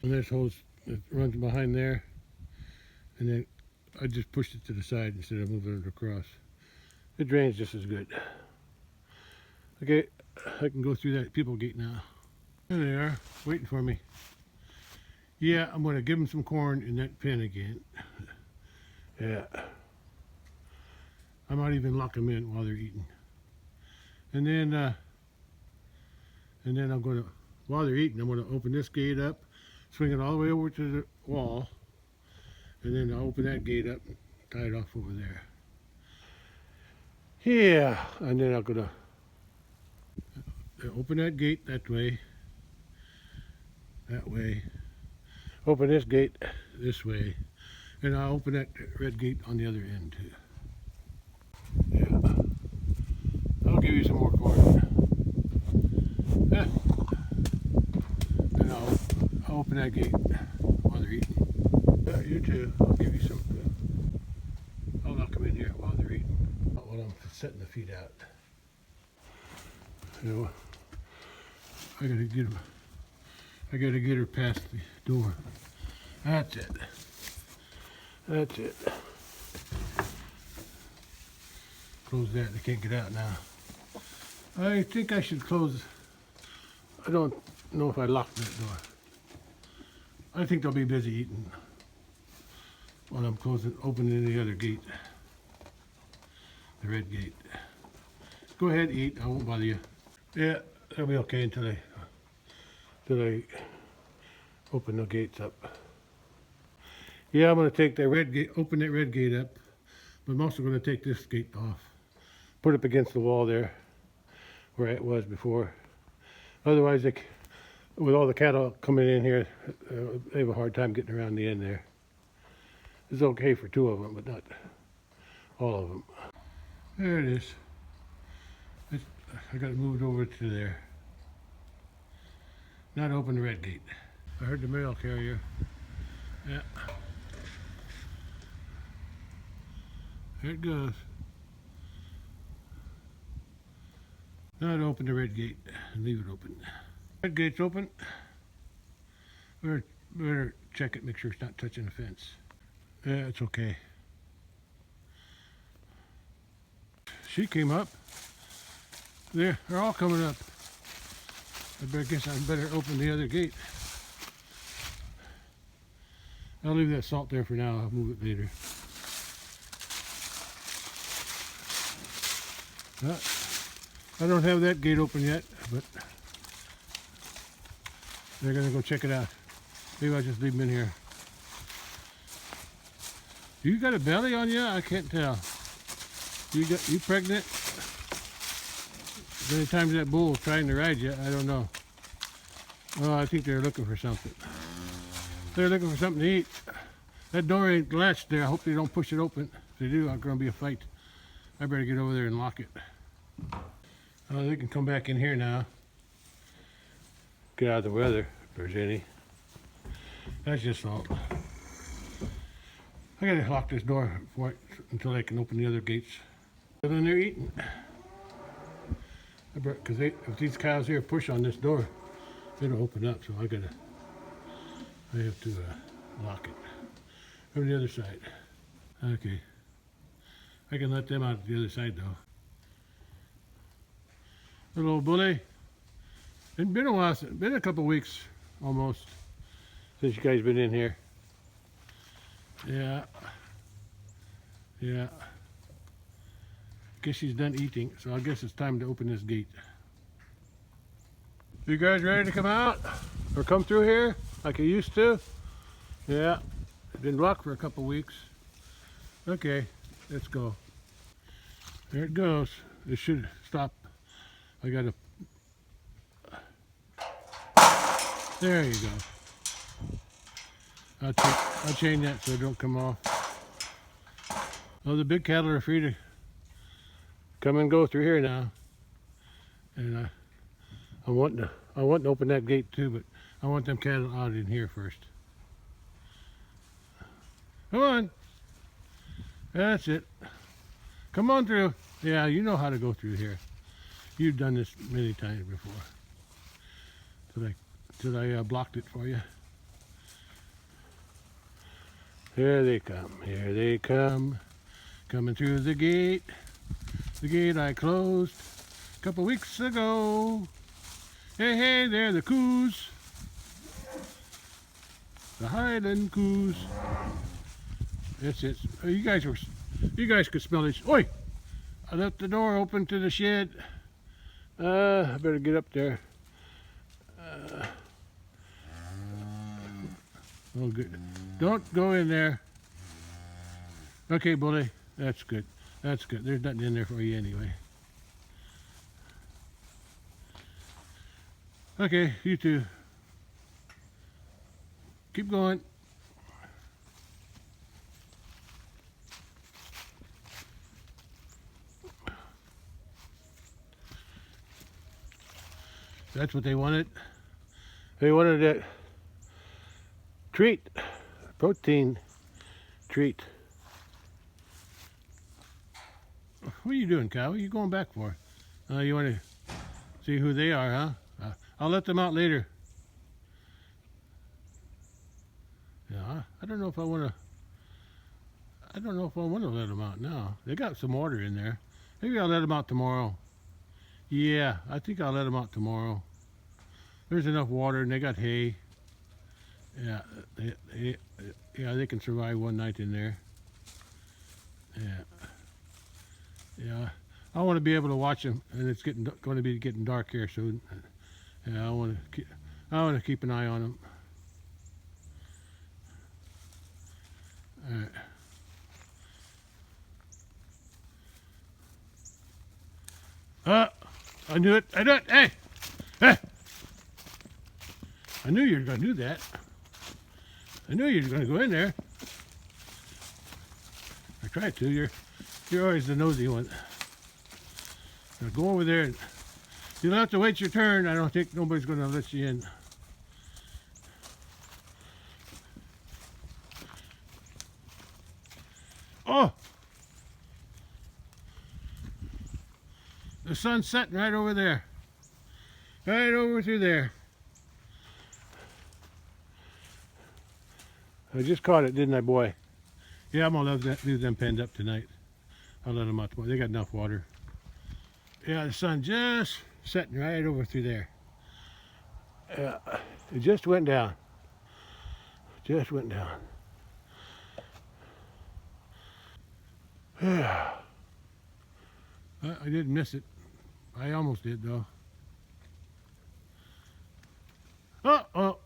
And this hose, it runs behind there, and then I just pushed it to the side instead of moving it across. It drains just as good. Okay, I can go through that people gate now. There they are, waiting for me. Yeah, I'm gonna give them some corn in that pen again. Yeah. I might even lock them in while they're eating. And then I'm gonna, while they're eating, I'm gonna open this gate up, swing it all the way over to the wall, and then I'll open that gate up and tie it off over there. Yeah, and then I'm gonna open that gate that way, open this gate this way, and I'll open that red gate on the other end too. Yeah, I'll give you some more corn. Yeah. And I'll open that gate while they're eating. Yeah, you too. I'll give you some. I'll lock them in here while they're eating. While I'm setting the feet out. You know, I gotta get them. I gotta get her past the door. That's it. That's it. Close that. They can't get out now. I think I should close. I don't know if I locked that door. I think they'll be busy eating while I'm opening the other gate. The red gate. Go ahead, eat. I won't bother you. Yeah, they'll be okay until I open the gates up. Yeah, I'm going to take that red gate, open that red gate up, but I'm also going to take this gate off. Put it up against the wall there, where it was before. Otherwise, with all the cattle coming in here, they have a hard time getting around the end there. It's okay for 2 of them, but not all of them. There it is. I got to move it over to there. Now to open the red gate. I heard the mail carrier. Yeah. There it goes. Now to open the red gate and leave it open. Red gate's open. Better check it, make sure it's not touching the fence. Yeah, it's okay. She came up. They're all coming up. I guess I better open the other gate. I'll leave that salt there for now. I'll move it later. I don't have that gate open yet, but they're gonna go check it out. Maybe I'll just leave them in here. You got a belly on you? I can't tell. You pregnant? Many times that bull was trying to ride you, I don't know. Oh, I think they're looking for something. They're looking for something to eat. That door ain't latched there. I hope they don't push it open. If they do, I'm gonna be a fight. I better get over there and lock it. Oh, they can come back in here now. Get out of the weather, if there's any. That's just salt. I gotta lock this door until they can open the other gates. And then they're eating. Because if these cows here push on this door, it'll open up. So I have to lock it from the other side. Okay. I can let them out the other side though. Little old bully. It's been a while, been a couple weeks almost since you guys been in here. Yeah. Yeah. Guess she's done eating, so I guess it's time to open this gate. You guys ready to come out? Or come through here like you used to? Yeah. It's been locked for a couple weeks. Okay, let's go. There it goes. It should stop. I gotta... There you go. I'll chain that so it don't come off. Oh, the big cattle are free to come and go through here now. And I want to open that gate too, but I want them cattle out in here first. Come on. That's it. Come on through. Yeah, you know how to go through here. You've done this many times before. Till I blocked it for you. Here they come. Here they come. Coming through the gate. The gate I closed a couple weeks ago. Hey, hey, there the coos. The Highland coos. That's it. Oh, you guys could smell this. Oi! I left the door open to the shed. I better get up there. Oh, good. Don't go in there. Okay, bully. That's good. That's good. There's nothing in there for you anyway. Okay, you two. Keep going. That's what they wanted. They wanted that treat, protein treat. What are you doing, cow? What are you going back for? You want to see who they are, huh? I'll let them out later. Yeah, I don't know if I want to. I don't know if I want to let them out now. They got some water in there. Maybe I'll let them out tomorrow. Yeah, I think I'll let them out tomorrow. There's enough water and they got hay. Yeah, they can survive one night in there. Yeah. I want to be able to watch them, and it's going to be getting dark here soon. Yeah, I want to keep an eye on them. All right. I knew it. I knew it. Hey! Hey! I knew you were going to do that. I knew you were going to go in there. I tried to. You're always the nosy one. Now go over there and you'll have to wait your turn. I don't think nobody's going to let you in. Oh! The sun's setting right over there. Right over through there. I just caught it, didn't I, boy? Yeah, I'm gonna leave them penned up tonight. I'll let them out tomorrow. They got enough water. Yeah, the sun just setting right over through there. Yeah, it just went down. Just went down. Yeah. I didn't miss it. I almost did, though. Oh,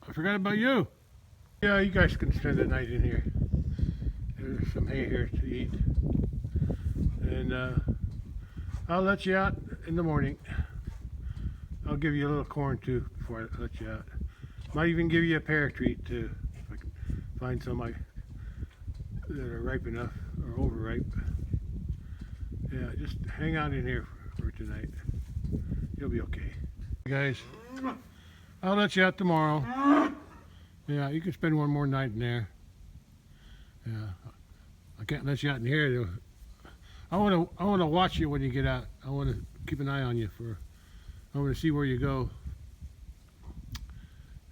I forgot about you. Yeah, you guys can spend the night in here. There's some hay here to eat. And I'll let you out in the morning. I'll give you a little corn too before I let you out. Might even give you a pear treat too, if I can find some that are ripe enough or overripe. Yeah, just hang out in here for tonight. You'll be okay. Guys, I'll let you out tomorrow. Yeah, you can spend one more night in there. Yeah, I can't let you out in here though. I want to watch you when you get out. I want to keep an eye on you I want to see where you go.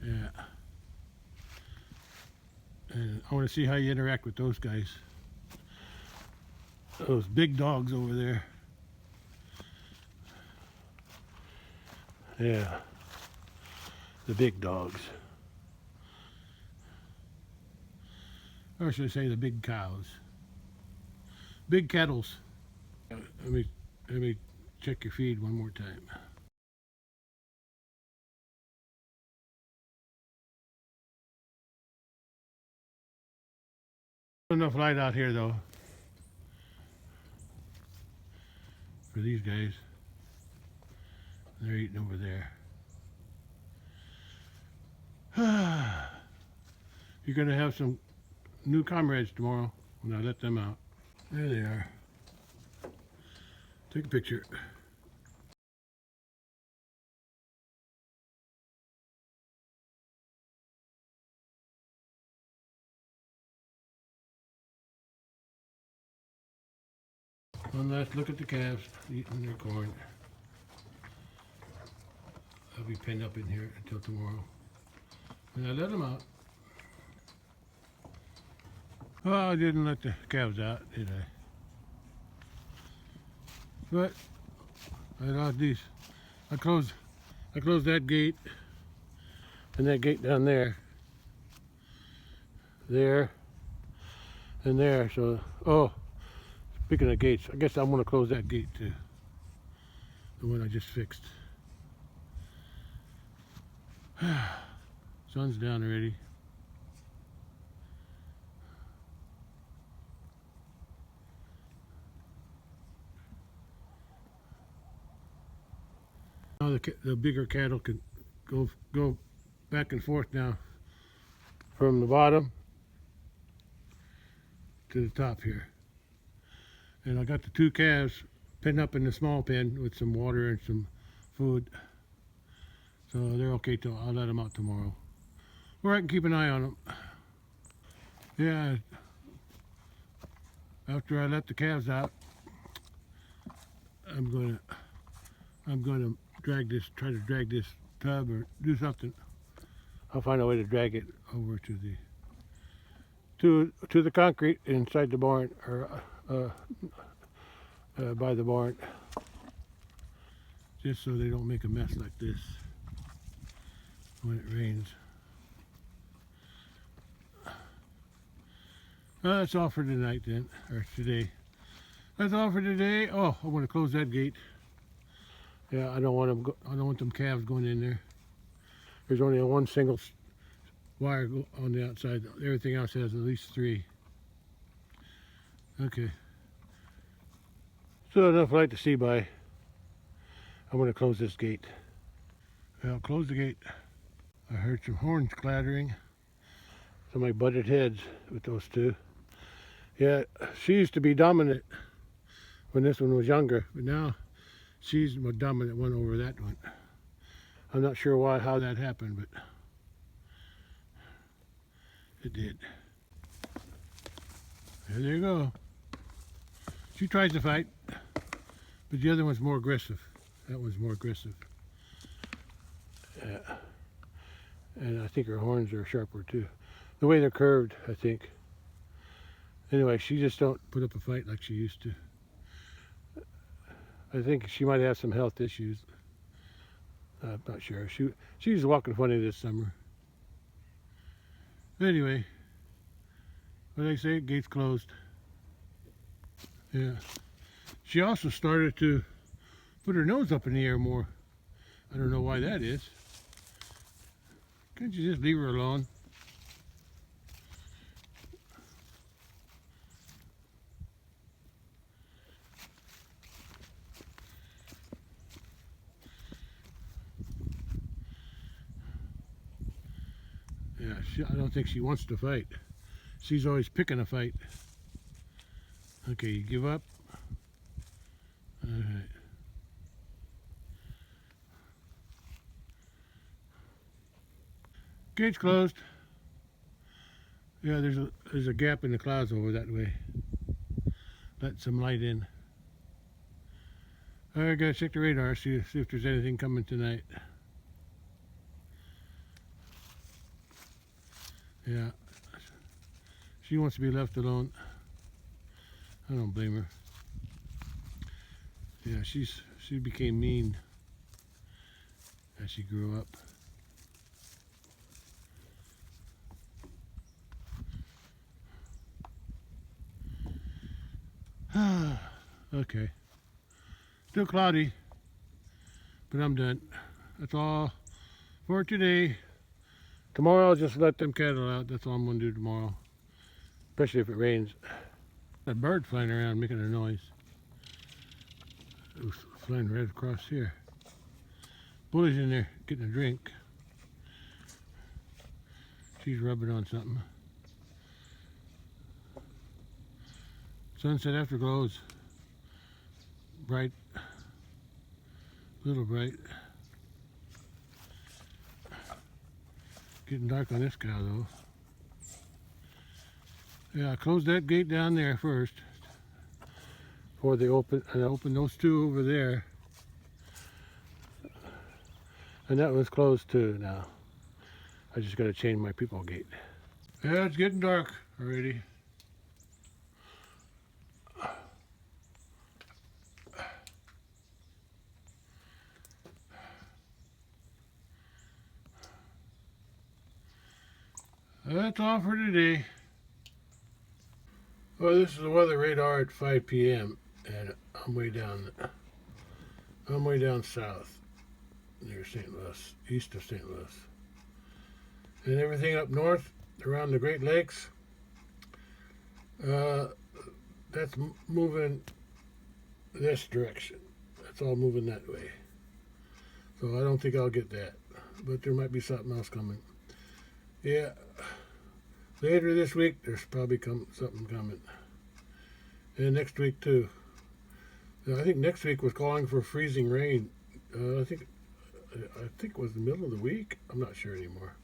Yeah. And I want to see how you interact with those guys. Those big dogs over there. Yeah. The big dogs. Or should I say the big cows. Big kettles. Let me check your feed one more time. Enough light out here though for these guys. They're eating over there. You're gonna have some new comrades tomorrow when I let them out. There they are. Take a picture. One last look at the calves eating their corn. I'll be penned up in here until tomorrow. And I let them out. Well, I didn't let the calves out, did I? But I lost these. I closed that gate and that gate down there. There and there. So, oh, speaking of gates, I guess I'm going to close that gate too. The one I just fixed. Sun's down already. Now the bigger cattle can go back and forth now from the bottom to the top here. And I got the two calves penned up in the small pen with some water and some food. So they're okay till I'll let them out tomorrow. Or I can keep an eye on them. Yeah, after I let the calves out, I'm gonna try to drag this tub or do something. I'll find a way to drag it over to the concrete inside the barn, or by the barn, just so they don't make a mess like this when it rains. Well, that's all for tonight then, or today. That's all for today. Oh, I want to close that gate. Yeah, I don't want them calves going in there. There's only one single wire on the outside. Everything else has at least 3. Okay. So enough light to see by. I'm going to close this gate. Well, close the gate. I heard some horns clattering. Somebody butted heads with those two. Yeah, she used to be dominant when this one was younger, but now she's the dominant one over that one. I'm not sure how that happened, but it did. There you go. She tries to fight, but the other one's more aggressive. That one's more aggressive. Yeah. And I think her horns are sharper too. The way they're curved, I think. Anyway, she just don't put up a fight like she used to. I think she might have some health issues. I'm not sure. She was walking funny this summer. Anyway, what I say, gate's closed. Yeah. She also started to put her nose up in the air more. I don't know why that is. Can't you just leave her alone? Yeah, I don't think she wants to fight. She's always picking a fight. Okay, you give up? Alright. Gate's closed. Yeah, there's a gap in the clouds over that way. Let some light in. I gotta check the radar, see if there's anything coming tonight. Yeah, she wants to be left alone. I don't blame her. Yeah, she became mean as she grew up. Okay. Still cloudy, but I'm done. That's all for today. Tomorrow I'll just let them cattle out. That's all I'm going to do tomorrow. Especially if it rains. That bird flying around making a noise. It was flying right across here. Bully's in there getting a drink. She's rubbing on something. Sunset afterglow is bright. A little bright. Getting dark on this cow though. Yeah, I closed that gate down there first before they open, and I opened those two over there, and that one's closed too now. I just got to change my people gate. Yeah, it's getting dark already. That's all for today. Well, this is the weather radar at 5 p.m. and I'm way down south near St. Louis, east of St. Louis. And everything up north around the Great Lakes, that's moving this direction. That's all moving that way. So I don't think I'll get that, but there might be something else coming. Yeah, later this week there's probably something coming, and next week too. I think next week was calling for freezing rain. I think it was the middle of the week. I'm not sure anymore.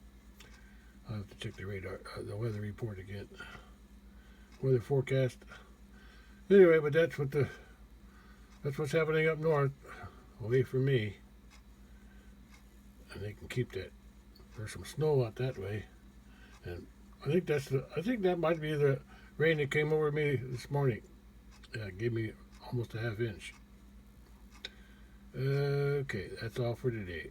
I'll have to check the the weather report again. Weather forecast. Anyway, but that's what's happening up north, away from me. And they can keep that. There's some snow out that way, and I think that might be the rain that came over me this morning. Gave me almost a half inch. Okay, that's all for today.